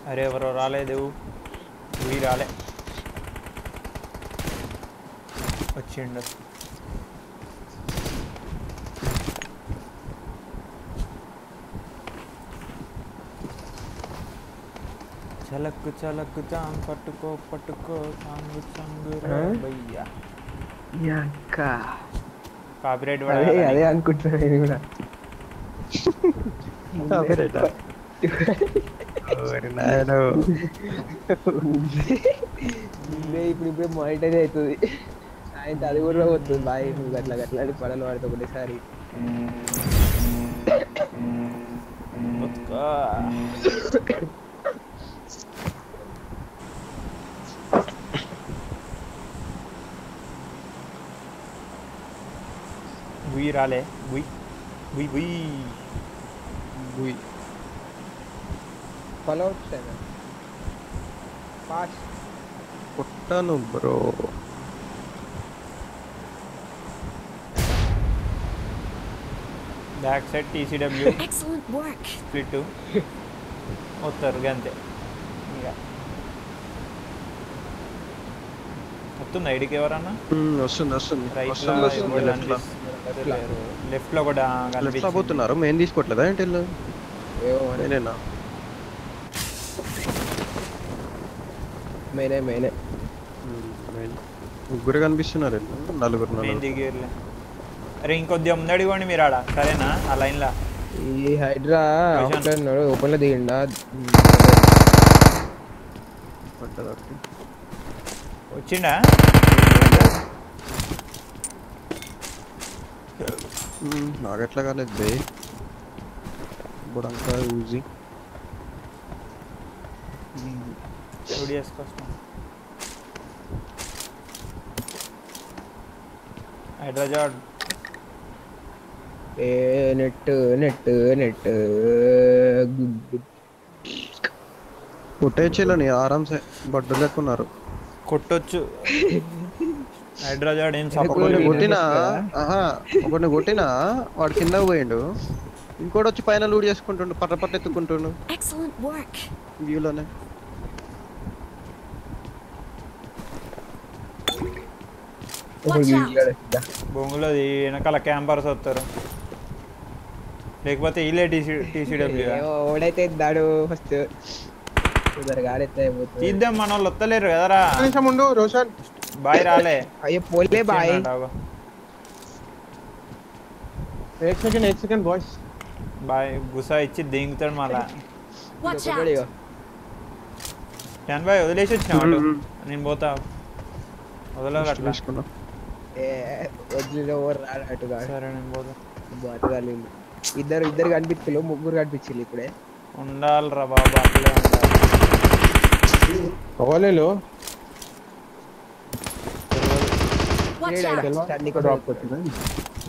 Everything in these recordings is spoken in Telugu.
అరే ఎవరో రాలేదు, వీ రాలే, వచ్చిండు. చలక్కు చలక్కు చాం పట్టుకో పట్టుకో చాంగు చాంగు భయ్యా. కాపీరైట్ అదే అనుకుంటున్నా నేను కూడా. ఇప్పుడు మానిటైజ్ అవుతుంది. ఆయన అది కూడా వస్తుంది బాయ్. నువ్వు గట్లా గట్లా అని పడలు పడితే ఒకటేసారి. బుయ్ రాలే, బుయ్ బుయ్ బుయ్ బుయ్. ఫాలో పాస్ కొట్టాను బ్రో. బ్యాక్ సైడ్ టీసీడబ్ల్యూ స్ప్లిట్ వస్తారు అంతే. ఇక వస్తుంది ఐడికి ఎవరన్నా వస్తుంది. లెఫ్ట్ లో కూడా పోతున్నారు. మేము తీసుకోవట్లేదా ఏంటి? నేనేనా మేనే ముగ్గురు కనిపిస్తున్నారు, నలుగురు. దిగిర్లే. అరే ఇంకొద్దిగా ముందు అడిగోండి మీరు ఆడ, సరేనా? ఆ లైన్ లా ఈ హైడ్రా ఓపెన్ లో దిగిండా. వచ్చిండా? నాకెట్లా కాలేదు బే. ఇప్పుడు అంతా యూజీ హైడ్రాజాడ్ నెట్ కొట్టేచ్చేలని ఆరాంసే బడ్డు లేకున్నారు. కొట్టొచ్చు. హైడ్రాజాడ్ ఏం కొట్టినా ఒకటి కొట్టినా వాడు కింద పోయిండు. ఇంకోటి వచ్చి పైన లూడ్ చేసుకుంటుండు, పట్ట ఎత్తుకుంటుండు వ్యూలోనే. బొంగులో వెనకాల క్యాంపర్స్ వస్తారు, లేకపోతే ఇల్లే టీసీడబ్ల్యూ ఓడైతే దాడు ఫస్ట్ తీద్దాం. మన వాళ్ళు వస్తలేరు కదరా. రోషన్ బాయ్ రాలే. అయ్యో పోలే బాయ్. సెకండ్ బాయ్స్ బాయ్ గుసా ఇచ్చి దింగుతాడు మళ్ళా. టెన్ బాయ్ వదిలేసి వచ్చిన నేను పోతా. వదలగా అట్లా. సరే నేను పోతా. ఇద్దరు కనిపించలే, ముగ్గురు కనిపించారు ఇప్పుడే. ఉండాలిరా బాబా, అట్లే ఉండాలి.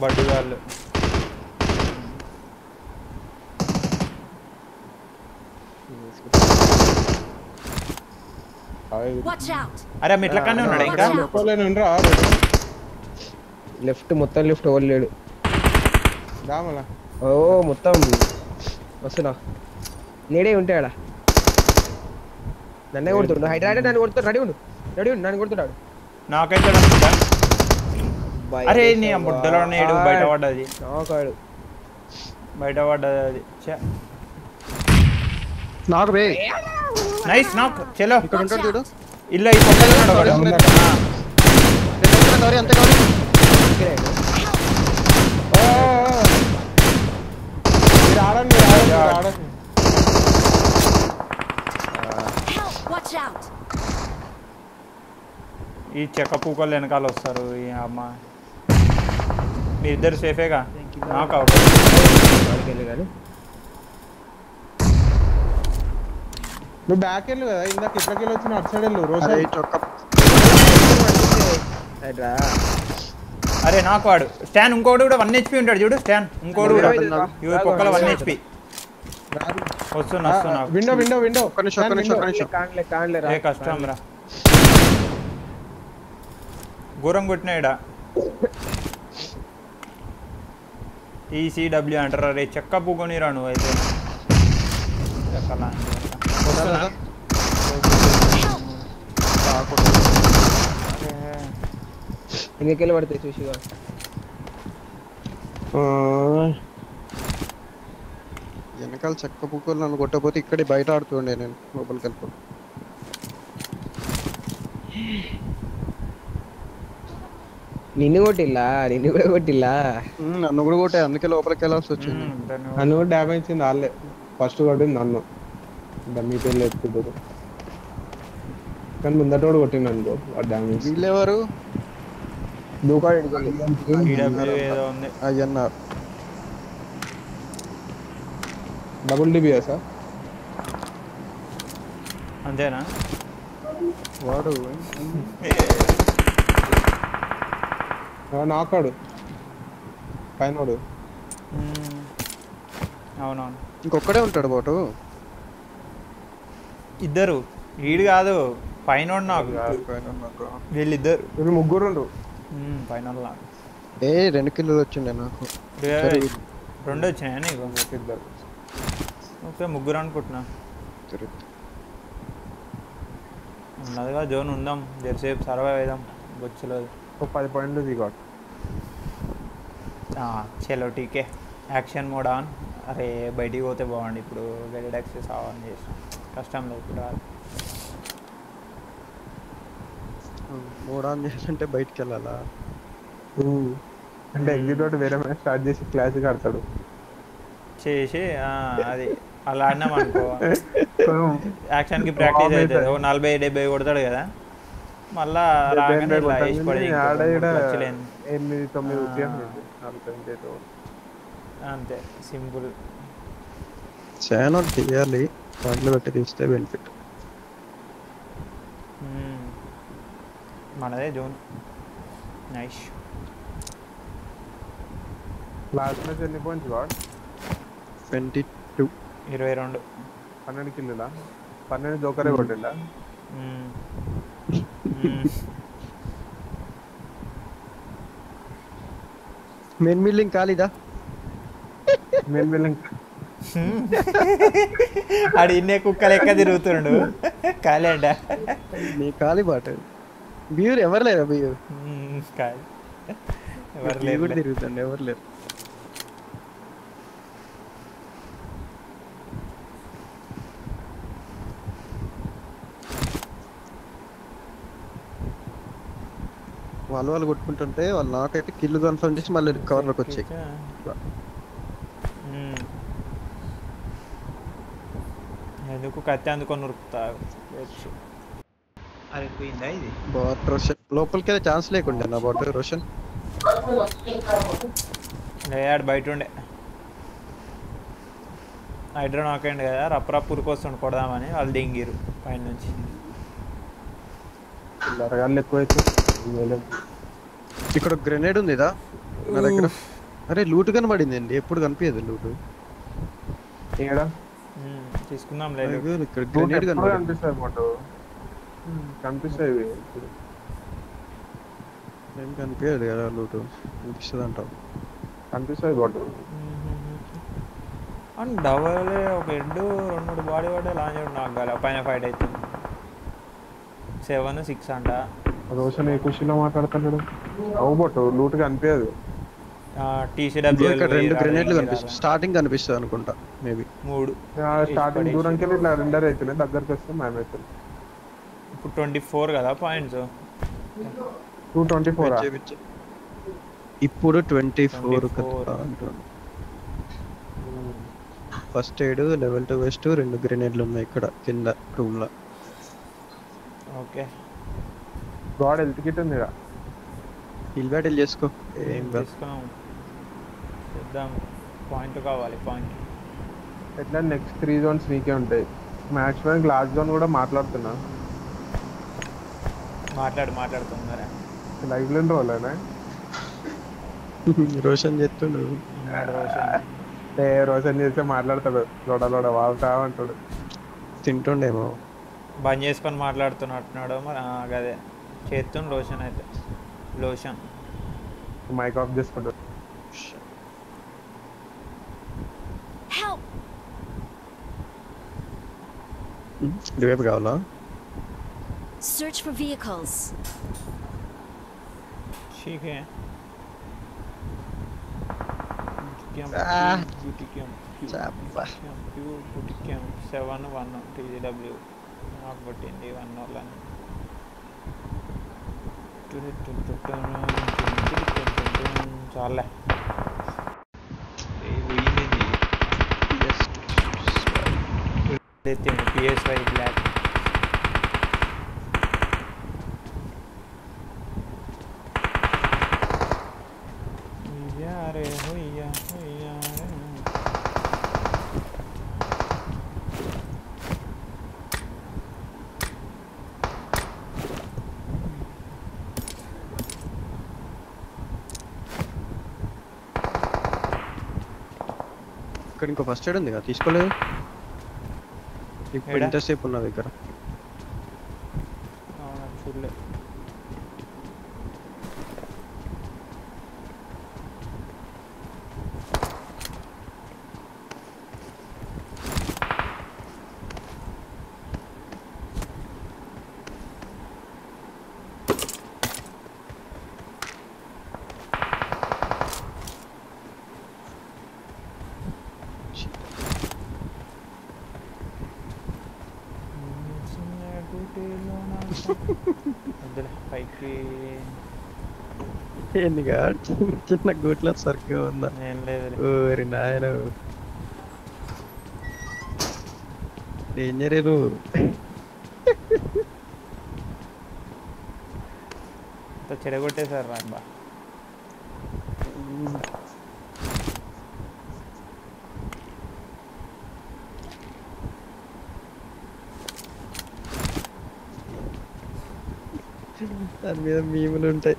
బడ్డు వాళ్ళు అరే మెట్ల కన్నా ఉన్నాడు ఇంకా. లెఫ్ట్ మొత్తం లెఫ్ట్ ఓడలేడు. ఓ మొత్తం వస్తున్నా. నేడే ఉంటాడా? నన్నే కొడుతుండు. హైడ్రా నన్ను కొడుతాడు. రెడీ ఉండు నన్ను కొడుతున్నాడు. నాకైతే అనుకుంటా. అరే నీ బుడ్డలో నేడు బయట పడ్డది. బయట పడ్డది అది. నాకు బే నైస్ నాక్. చలో ఇక్కడ ఉంటాడు చూడు. ఇల్ల ఈ పక్కన ఉన్నాడు. అంతే కావాలి. ఈ చెక్క పూకలు వెనకాల వస్తారు. ఈ అమ్మ మీరిద్దరు సేఫేగా. నాకు నువ్వు బ్యాక్ వెళ్ళు కదా, ఇందాక ఇట్లకి వచ్చిన అటు సైడ్ వెళ్ళు. అరే నాకు వాడు స్టాన్ ఇంకోటి కూడా 1 HP ఉంటాడు చూడు. స్టాన్ ఇంకోటి కూడా పొక్కల 1 HP. వస్తున్నా విండో కష్టం రా. ఘోరం కొట్టినాయిడా. టీసీడబ్ల్యూ అంటారా రే. చెక్క పూకొని రా నువ్వు అయితే. ఇంకెళ్ళి పడతాయి చూసిగా. వెనకాల చెక్క పుక్కలు నన్ను కొట్టకపోతే ఇక్కడే బయట ఆడుతుండే నేను లోపలికి వెళ్ళిపోయి. నిన్ను కొట్టిల్లా, నిన్ను కూడా కొట్టిల్లా. నన్ను కూడా కొట్టే, అందుకే లోపలికి వెళ్ళాల్సి వచ్చింది. నన్ను కూడా డ్యామేజ్ ఇచ్చింది వాళ్ళే. ఫస్ట్ కొట్టింది నన్ను, డమ్మీ పేర్లు ఎత్తుకుంటారు కానీ ముందటోడు కొట్టింది అనుకో వాడు డ్యామేజ్. వీళ్ళెవరు? దూకాడు ఏదో ఉంది. అయ్యన్నారు డబుల్ డిబిఎస్ అంతేనా? వాడు నాకాడు పైనోడు. అవునవును, ఇంకొక్కడే ఉంటాడు బాటు. ఇద్దరు. వీడు కాదు పైన నాకు, వీళ్ళిద్దరు. వీళ్ళు ముగ్గురు ఉండు. పైన నాకు 2 కిలోలు వచ్చిండే నాకు. 2 వచ్చినాయా నీకు? ఇద్దరు. ఓకే, ముగ్గురు అనుకుంటున్నా. ఉన్నదిగా జోన్ ఉందాం, జరసేపు సర్వైవ్ అవుదాం. బొచ్చులేదు. 10 పాయింట్లు దిగాడు. చలో టీకే. Action mode on. అరే బయటికి పోతే బాగుండి. ఇప్పుడు గైడెడ్ యాక్సెస్ ఆన్ చేసాం, కష్టం లేదు ఇప్పుడు. మోడ్ ఆన్ చేయాలంటే బయటికి వెళ్ళాలా? అంటే ఎగ్జిట్ తోటి వేరే మ్యాచ్ స్టార్ట్ చేసి క్లాసిక్ ఆడతాడు చేసి అది అలా ఆడినాం అనుకో, యాక్షన్కి ప్రాక్టీస్ అవుతుంది. 40-70 కొడతాడు కదా, మళ్ళా రాగానే ఇలా వేసి పడి 8-9 అంతే, సింపుల్. చాలా తీయాలి, పాయింట్లు పెట్టి తీస్తే బెనిఫిట్. మనదే జోన్. నైస్. లాస్ట్ మ్యాచ్ ఎన్ని పాయింట్స్ గాడ్? 22. 22. 12 కిల్లులా? 12 జోకరే కొట్టిండా? మెయిన్ బిల్డింగ్ ఖాళీదా? మెయిన్ బిల్డింగ్ ఆడు ఇన్నే కుక్క లెక్క తిరుగుతుండు. ఖాళీ అంట. నీ ఖాళీ బాట. బియ్యూరు ఎవరు లేరా? బియ్యూరు ఖాళీ, ఎవరు లేరు. తిరుగుతుంది, ఎవరు లేరు. వాళ్ళు కొట్టుకుంటుంటే వాళ్ళు నాకైతే కిల్లు కన్ఫర్మ్ చేసి మళ్ళీ కవర్లోకి వచ్చాయి. ఎందుకు కత్తి అందుకొని ఉరుకుతా వచ్చు. అరే పోయిందా ఇది? బాట్ రోషన్ లోపలికి వెళ్ళే ఛాన్స్ లేకుండే నా బాట్ రోషన్. లేడు బయట ఉండే. హైడ్రో నాకండి కదా, రప్పరప్పు ఉరికొస్తుండు కొడదామని వాళ్ళు దింగిరు పైన నుంచి. ఇక్కడ గ్రెనేడ్ ఉంది ఇదా నా దగ్గర. అరే లూట్ కనబడింది అండి, ఎప్పుడు కనిపించదు లూట్. తీసుకుందాం లేదు. ఇక్కడ గ్రెనేడ్ కనిపిస్తాయి మాట, కనిపిస్తాయి. ఏం కనిపించదు కదా లూట్, కనిపిస్తుంది అంటావు. కనిపిస్తాయి బాటు. అండ్ డబల్ ఒక హెడ్ 2-3 బాడీ పడ్డా లాంచ్ చేయడం నాకు కాదు. పైన ఫైట్ అవుతుంది. 7-6 అంట. రోషన్ ఏ ఖుషిలో మాట్లాడుతున్నాడు. అవు బొట్టు లూట్ కనిపించదు. టీసీడబ్ల్యూ 2 గ్రెనేడ్లు కనిపిస్తుంది. స్టార్టింగ్ కనిపిస్తుంది అనుకుంటా, మేబీ 3. స్టార్టింగ్ దూరంకి వెళ్ళి ఇట్లా రెండర్ అవుతున్నాయి, దగ్గరకు వస్తే మేము అవుతుంది. ఇప్పుడు 24 కదా పాయింట్స్. 224 ఇప్పుడు 24 ఫస్ట్ ఎయిడ్ లెవెల్ 2 వెస్ట్ 2 గ్రెనేడ్లు ఉన్నాయి ఇక్కడ కింద రూమ్ లో. ఓకే గాడ్ హెల్త్ కిట్ ఉంది ఇక. హిల్ బ్యాటిల్ చేసుకో. ఏం తీసుకున్నాం, చేద్దాం. పాయింట్ కావాలి, పాయింట్. ఎట్లా నెక్స్ట్ 3 జోన్స్ నీకే ఉంటాయి. మ్యాక్సిమం లాస్ట్ జోన్ కూడా మాట్లాడుతున్నా. మాట్లాడుతున్నారా? లైవ్ లో రోలేనా? రోషన్ చెప్తుండు. రోషన్ చేస్తే మాట్లాడతాడు, లోడ వాగుతా అంటాడు. తింటుండేమో, బంద్ చేసుకొని మాట్లాడుతున్నట్టున్నాడు మరి. అదే చేస్తుండు రోషన్ అయితే. లోషన్ మైక్ ఆఫ్ చేసుకుంటాడు. ఇటువైపు కావాలా? Search for vehicles. ठीक है Ah. Buticam Siapa? 71 TW నాకు కొట్టింది 1 వాళ్ళని చాలే PS5 బ్లాక్ यारे होइया होइया ఇక్కడ ఇంకో ఫస్ట్ ఎయిడ్ ఉంది కదా తీసుకోలేదు ఇప్పుడు ఏడా? ఇంతసేపు ఉన్న దగ్గర అవునా చూడలే వద్దులే పైకి ఏందిగా చిన్న గూట్ల సరిగ్గా ఉందా ఏం లేదు ఓరి నాయన డేంజర్ నువ్వు చెడగొట్టేశారు రాబ్బా దాని మీద మీములు ఉంటాయి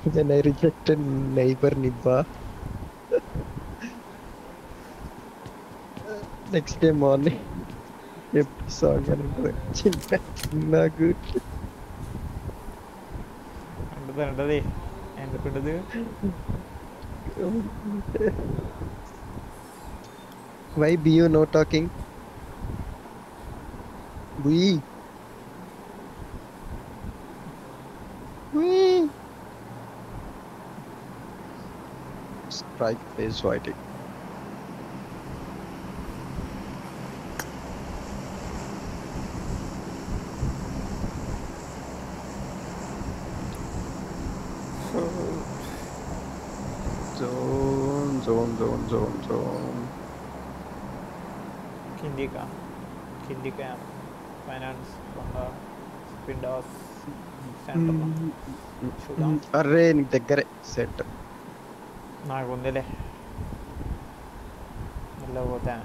When I rejected neighbor Nibba. Next day morning, every song and చిన్న good. ఉంటుంది ఎందుకుంటుంది Why be you no talking? Bui. Bui. Strike is whiting. Zone. కిందికా ఫైనాన్స్ స్పిడాస్ సెంటర్ చూద్దాం అరే నీకు దగ్గరే సెట్ నాకు ఉందిలే వెళ్ళబోతా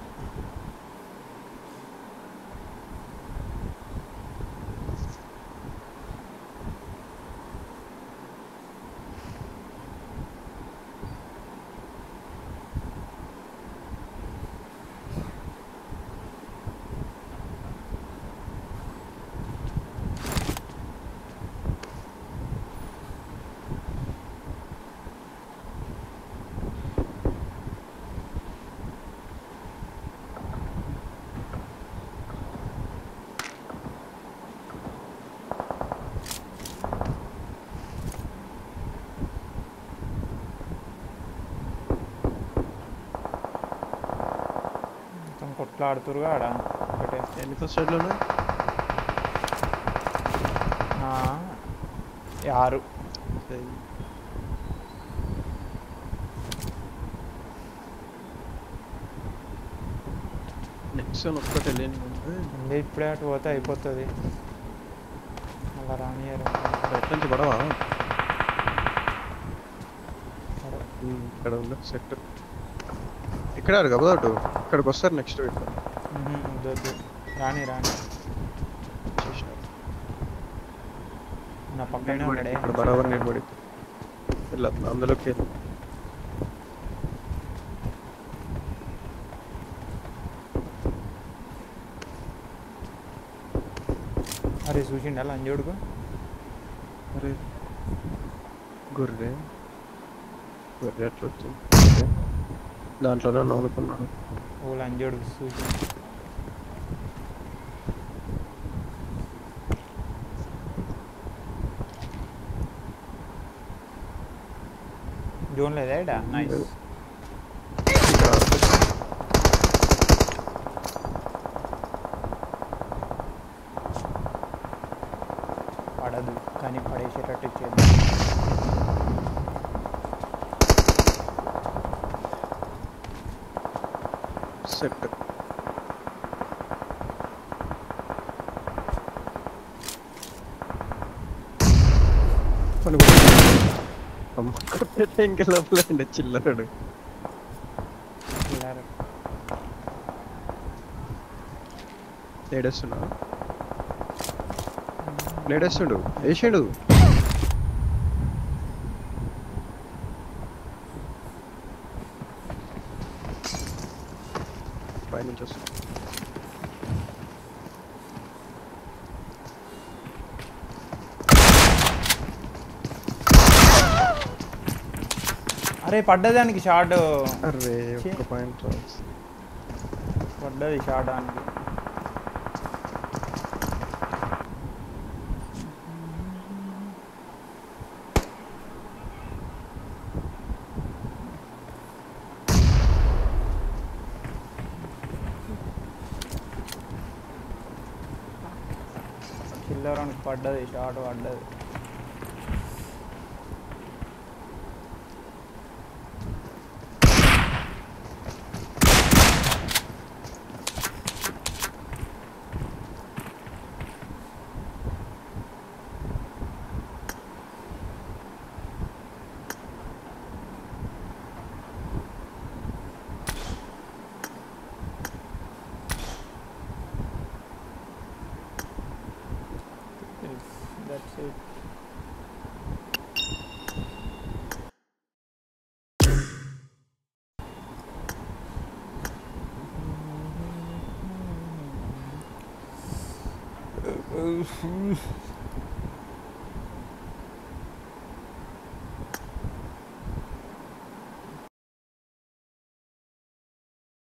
కొట్లాడుతురుగా ఆడ ఒకటే ఎన్ని ఫస్ట్ ఎయిడ్లోనే 6 నెక్స్ట్ ఒక్కటి వెళ్ళి ఇప్పుడే అటు పోతే అయిపోతుంది అలా రానియరు ఎట్లా నుంచి పడవా ఇక్కడ ఉన్న సెట్ ఇక్కడ కదా అటు ఇక్కడికి వస్తారు నెక్స్ట్ వీక్ వద్దు రాని నా పక్కనే ఉన్నాడే ఇక్కడ బరాబర్ నేను పడి వెళ్ళదు అందులోకి అరే చూసిండా లంజోడుకు అరే గొర్రె అట్లా వచ్చింది దాంట్లోనే నవ్వుకున్నాను. ఓ లంజోడు చూసి జోన్ లేదా ఇడా నైస్. పడదు కానీ పడేసేటట్టు చేద్దాం. సెట్ ఇంకా లోపల చిల్లరాడు. లేడేస్తున్నా లేడేస్తుండు వేసిండు. పైనుంచి వస్తుంది. అరే పడ్డదానికి షార్ట్. అరే ఒక్క పాయింట్ పడ్డది షార్ట్ దానికి. చిల్లరానికి పడ్డది షార్ట్ పడ్డది. That's it.